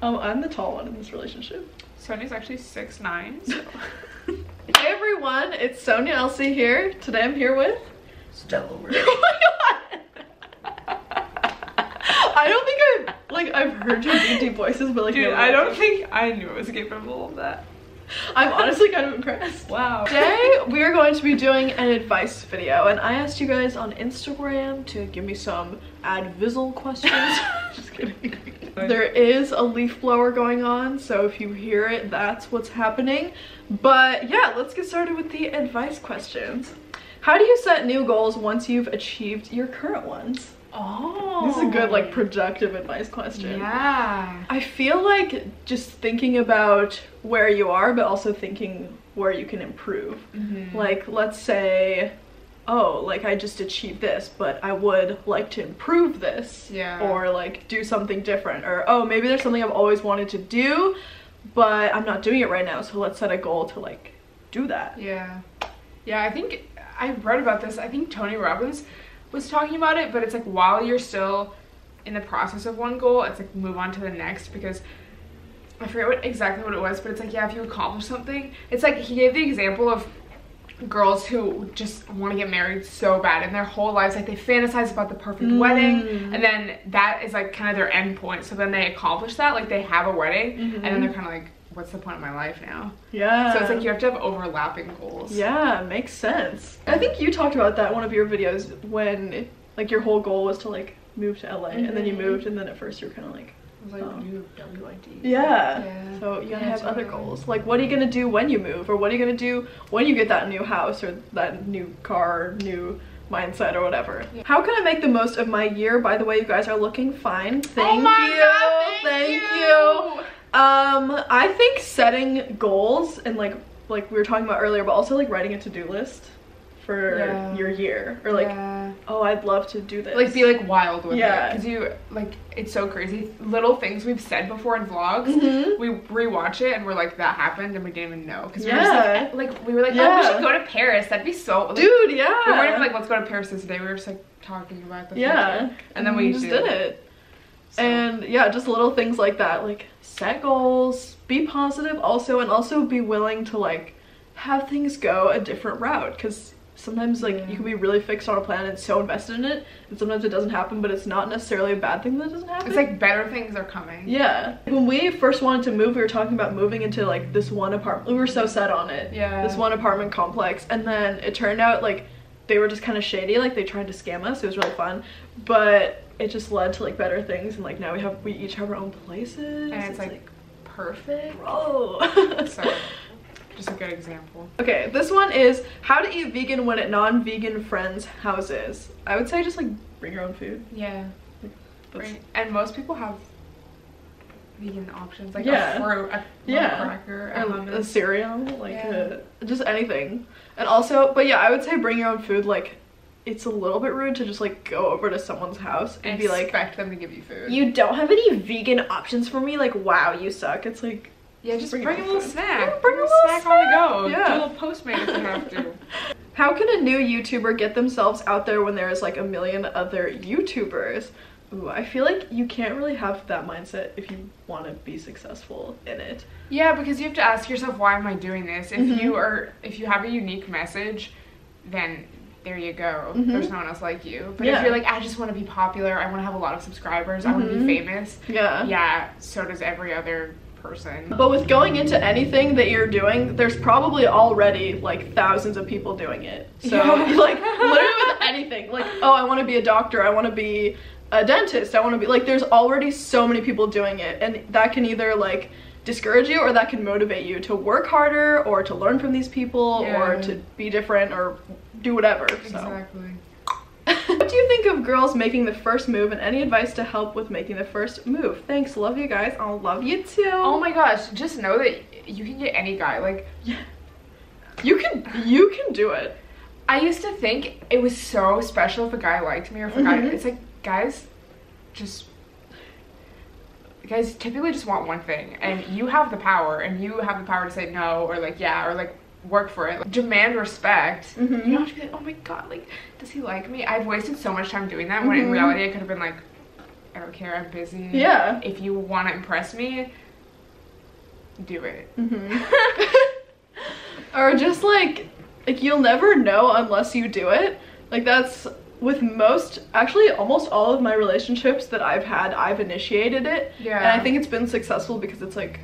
I'm the tall one in this relationship. Sonia's actually 6'9", so. Hey everyone, it's Sonia Elsie here. Today I'm here with Stella. Oh my god! I don't think I've heard your deep voices, but like, dude, no, I don't think I knew it was capable of that. I'm honestly kind of impressed. Wow. Today we are going to be doing an advice video, and I asked you guys on Instagram to give me some advisal questions. Just kidding. There is a leaf blower going on, so if you hear it, that's what's happening. But yeah, let's get started with the advice questions. How do you set new goals once you've achieved your current ones? Oh, this is a good, like, productive advice question. Yeah. I feel like just thinking about where you are, but also thinking where you can improve. Like, let's say, oh, like, I just achieved this, but I would like to improve this. Yeah. Or like do something different. Or, oh, maybe there's something I've always wanted to do, but I'm not doing it right now, so let's set a goal to like do that. Yeah. Yeah, I think I read about this. I think Tony Robbins was talking about it, but it's like while you're still in the process of one goal, it's like move on to the next, because I forget exactly what it was, but it's like, yeah, if you accomplish something, it's like he gave the example of girls who just want to get married so bad in their whole lives, like they fantasize about the perfect wedding, and then that is like kind of their end point, so then they accomplish that, like they have a wedding, and then they're kind of like, what's the point of my life now? Yeah. So it's like you have to have overlapping goals. Yeah, makes sense. I think you talked about that in one of your videos when like your whole goal was to like move to LA, and then you moved, and then at first you were kind of like, I was like, new WID. yeah. So you gotta have other goals. Like, what are you gonna do when you move, or what are you gonna do when you get that new house or that new car, or new mindset or whatever. Yeah. How can I make the most of my year? By the way, you guys are looking fine. Thank you. God, thank you. I think setting goals and like we were talking about earlier, but also like writing a to-do list for your year, or like, oh, I'd love to do this. Like be like wild with it, because you like, it's so crazy. Little things we've said before in vlogs, we rewatch it and we're like, that happened, and we didn't even know, because we were just like we were like, oh, we should go to Paris. That'd be so, like, dude. We weren't even like, let's go to Paris this day. We were just like talking about the future. And then we just did it. So. And yeah, just little things like that, like set goals, be positive also, and also be willing to like have things go a different route, because sometimes like you can be really fixed on a plan and so invested in it, and sometimes it doesn't happen, but it's not necessarily a bad thing that doesn't happen. It's like better things are coming. Yeah. When we first wanted to move, we were talking about moving into like this one apartment. We were so set on it. Yeah. This one apartment complex, and then it turned out like they were just kind of shady, like they tried to scam us. It was really fun, but it just led to like better things, and like now we each have our own places, and it's like perfect. Bro. So just a good example. Okay, this one is how to eat vegan when at non-vegan friends' houses. I would say just like bring your own food. Yeah. Like, and most people have vegan options, like a fruit, a cracker, a cereal, like just anything. And also, but yeah, I would say bring your own food. Like, it's a little bit rude to just like go over to someone's house and be like, expect them to give you food. You don't have any vegan options for me? Like, wow, you suck. It's like, yeah, just bring a little snack. Yeah, bring a little snack on the go. Yeah. Do a little Postmates if you have to. How can a new YouTuber get themselves out there when there's like a million other YouTubers? Ooh, I feel like you can't really have that mindset if you want to be successful in it. Yeah, because you have to ask yourself, why am I doing this? If you have a unique message, then there you go. There's no one else like you. But if you're like, I just want to be popular, I want to have a lot of subscribers, I want to be famous. Yeah, so does every other person. But with going into anything that you're doing, there's probably already like thousands of people doing it. So like literally with anything, like, oh, I want to be a doctor, I want to be a dentist, I want to be like, there's already so many people doing it, and that can either like discourage you, or that can motivate you to work harder, or to learn from these people, or to be different, or do whatever. Exactly. What do you think of girls making the first move, and any advice to help with making the first move? Thanks, love you guys. I'll love you too. Oh my gosh, just know that you can get any guy, like, you can do it. I used to think it was so special if a guy liked me, or if a guy, it's like, guys typically just want one thing, and you have the power, to say no, or like, yeah, or like work for it. Like, demand respect. You don't have to be like, oh my god, like, does he like me? I've wasted so much time doing that, when in reality I could have been like, I don't care, I'm busy. Yeah. If you want to impress me, do it. Or just like you'll never know unless you do it. Like that's with most, actually almost all of my relationships that I've had, I've initiated it. Yeah. And I think it's been successful because it's like,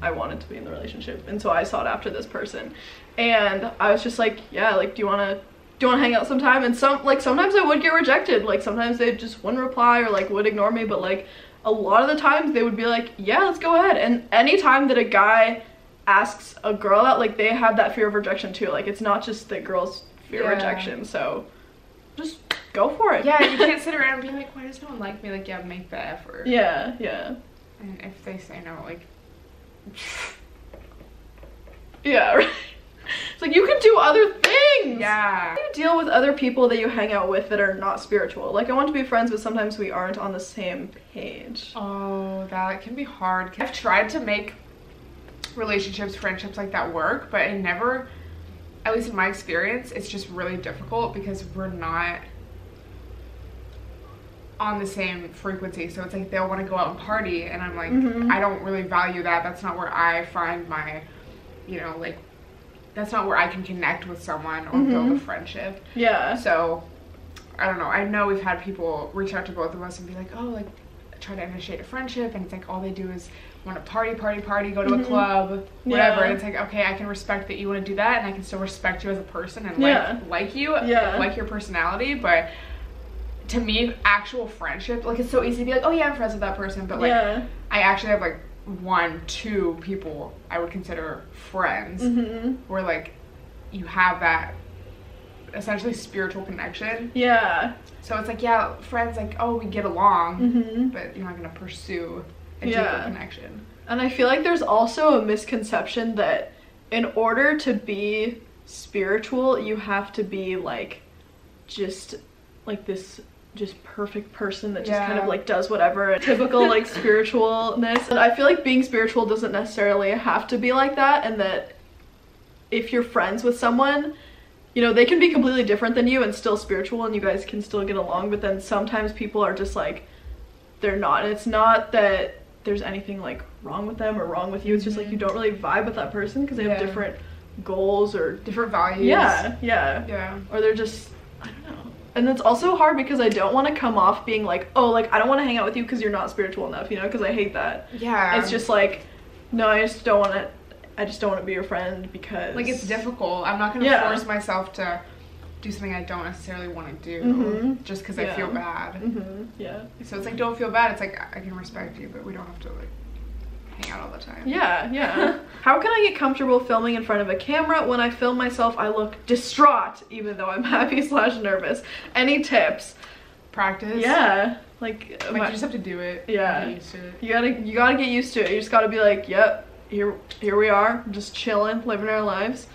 I wanted to be in the relationship, and so I sought after this person. And I was just like, yeah, like, do you want to hang out sometime? And sometimes I would get rejected. Like, sometimes they just wouldn't reply or like would ignore me, but like a lot of the times they would be like, yeah, let's go ahead. And anytime that a guy asks a girl out, like, they have that fear of rejection too. Like, it's not just that girls fear rejection, so just go for it. Yeah, you can't sit around and be like, why does no one like me? Like, yeah, make the effort. Yeah, yeah. And if they say no, like, yeah, right. It's like, you can do other things. Yeah. How do you deal with other people that you hang out with that are not spiritual? Like, I want to be friends, but sometimes we aren't on the same page. Oh, that can be hard. I've tried to make relationships, friendships like that work, but I never, at least in my experience, it's just really difficult because we're not on the same frequency. So it's like they'll want to go out and party, and I'm like, I don't really value that. That's not where I find my, you know, like, that's not where I can connect with someone or build a friendship. Yeah. So I don't know. I know we've had people reach out to both of us and be like, oh, like, try to initiate a friendship, and it's like all they do is want to party, go to a club, whatever. And it's like, okay, I can respect that you want to do that, and I can still respect you as a person and like you, like your personality. But to me, actual friendship, like, it's so easy to be like, oh yeah, I'm friends with that person, but like I actually have like 1-2 people I would consider friends where like you have that essentially spiritual connection. Yeah. So it's like, yeah, friends, like, oh, we get along, but you're not gonna pursue a deeper connection. And I feel like there's also a misconception that in order to be spiritual, you have to be like just like this just perfect person that just kind of like does whatever, typical like spiritualness. And I feel like being spiritual doesn't necessarily have to be like that, and that if you're friends with someone, you know, they can be completely different than you and still spiritual, and you guys can still get along. But then sometimes people are just like, they're not. And it's not that there's anything like wrong with them or wrong with you. It's just like you don't really vibe with that person because they have different goals or different values. Yeah. Or they're just, I don't know. And it's also hard because I don't want to come off being like, oh, like, I don't want to hang out with you because you're not spiritual enough, you know, because I hate that. Yeah. It's just like, no, I just don't want to be your friend because, like, it's difficult. I'm not going to force myself to do something I don't necessarily want to do just because I feel bad. Yeah. So it's like, don't feel bad. It's like, I can respect you, but we don't have to like hang out all the time. Yeah. How can I get comfortable filming in front of a camera? When I film myself, I look distraught even though I'm happy/nervous. Any tips? Practice. Yeah. Like you just have to do it. Yeah. Get used to it. You gotta get used to it. You just gotta be like, yep, here we are, just chilling, living our lives.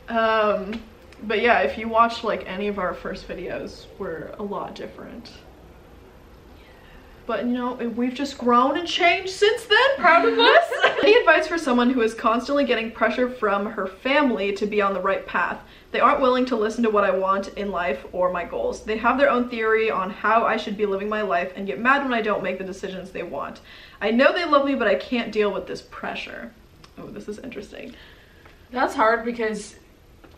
But yeah, if you watch like any of our first videos, we're a lot different. But you know, we've just grown and changed since then. Proud of us. Any advice for someone who is constantly getting pressure from her family to be on the right path? They aren't willing to listen to what I want in life or my goals. They have their own theory on how I should be living my life and get mad when I don't make the decisions they want. I know they love me, but I can't deal with this pressure. Oh, this is interesting. That's hard because,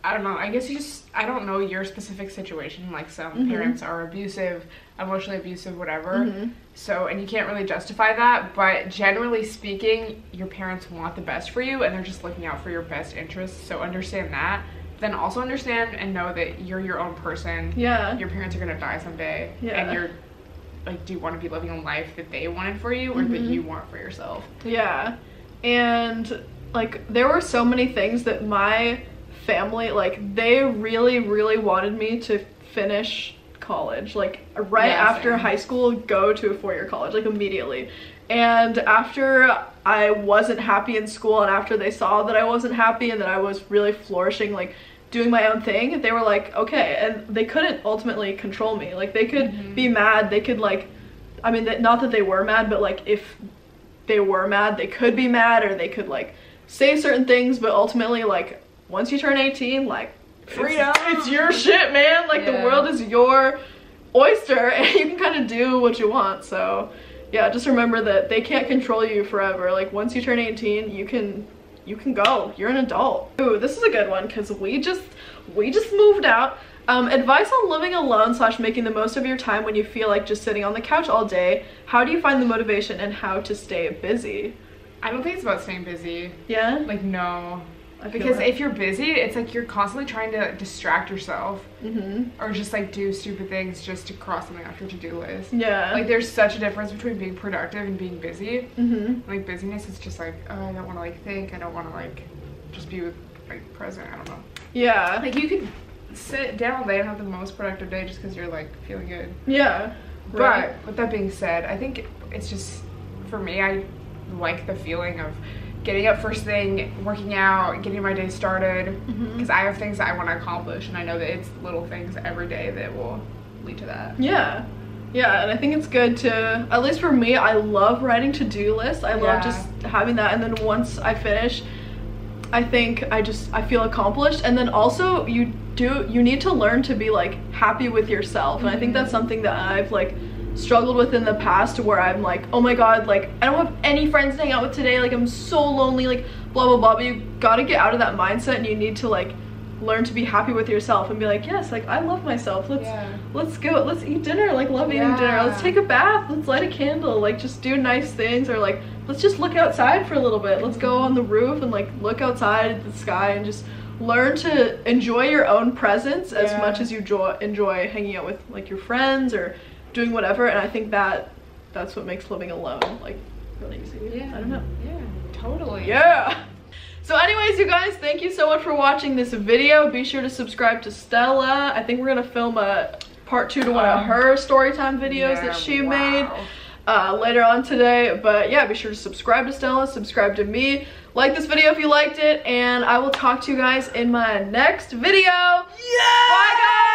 I don't know, I guess I don't know your specific situation. Like, some parents are abusive, emotionally abusive, whatever. So, and you can't really justify that, but generally speaking, your parents want the best for you and they're just looking out for your best interests. So understand that. Then also understand and know that you're your own person. Yeah. Your parents are gonna die someday. Yeah. And you're, like, do you want to be living a life that they wanted for you or that you want for yourself? Yeah. And, like, there were so many things that my family, like, they really wanted me to finish college, like right after high school, go to a 4-year college, like immediately. And after I wasn't happy in school, and after they saw that I wasn't happy and that I was really flourishing, like doing my own thing, they were like, okay. And they couldn't ultimately control me. Like, they could be mad, they could, like, I mean, not that they were mad, but like if they were mad, they could be mad, or they could like say certain things, but ultimately, like, once you turn 18, like, freedom, it's your shit, man. Like, the world is your oyster and you can kind of do what you want. So yeah, just remember that they can't control you forever. Like once you turn 18, you can go. You're an adult. Ooh, this is a good one because we just moved out. Advice on living alone / making the most of your time when you feel like just sitting on the couch all day. How do you find the motivation and how to stay busy? I don't think it's about staying busy. Yeah? Like, no. Because if you're busy, it's like you're constantly trying to distract yourself. Or just like do stupid things just to cross something off your to-do list. Yeah. Like there's such a difference between being productive and being busy. Like busyness is just like, oh, I don't want to like think. I don't want to like just be with like present. I don't know. Yeah. Like you could sit down all day and have the most productive day just because you're like feeling good. Yeah. Right. But with that being said, I think it's just, for me, I like the feeling of getting up first thing, working out, getting my day started, because I have things that I want to accomplish, and I know that it's little things every day that will lead to that. Yeah. Yeah, and I think it's good to, at least for me, I love writing to-do lists. I love just having that, and then once I finish, I think I feel accomplished. And then also you need to learn to be like happy with yourself, and I think that's something that I've like struggled with in the past, where I'm like, oh my god, like I don't have any friends to hang out with today, like I'm so lonely, like blah blah blah. But you gotta get out of that mindset, and you need to like learn to be happy with yourself and be like, yes, like I love myself, let's go, let's eat dinner, like love eating dinner, let's take a bath, let's light a candle, like just do nice things, or like let's just look outside for a little bit, let's go on the roof and like look outside at the sky, and just learn to enjoy your own presence as much as you enjoy hanging out with like your friends or doing whatever. And I think that's what makes living alone like really easy. I don't know. Yeah, totally. Yeah. So anyways, you guys, thank you so much for watching this video. Be sure to subscribe to Stella. I think we're gonna film a part 2 to one of her storytime videos that she made later on today. But yeah, be sure to subscribe to Stella, subscribe to me, like this video if you liked it, and I will talk to you guys in my next video. Yeah! Bye guys!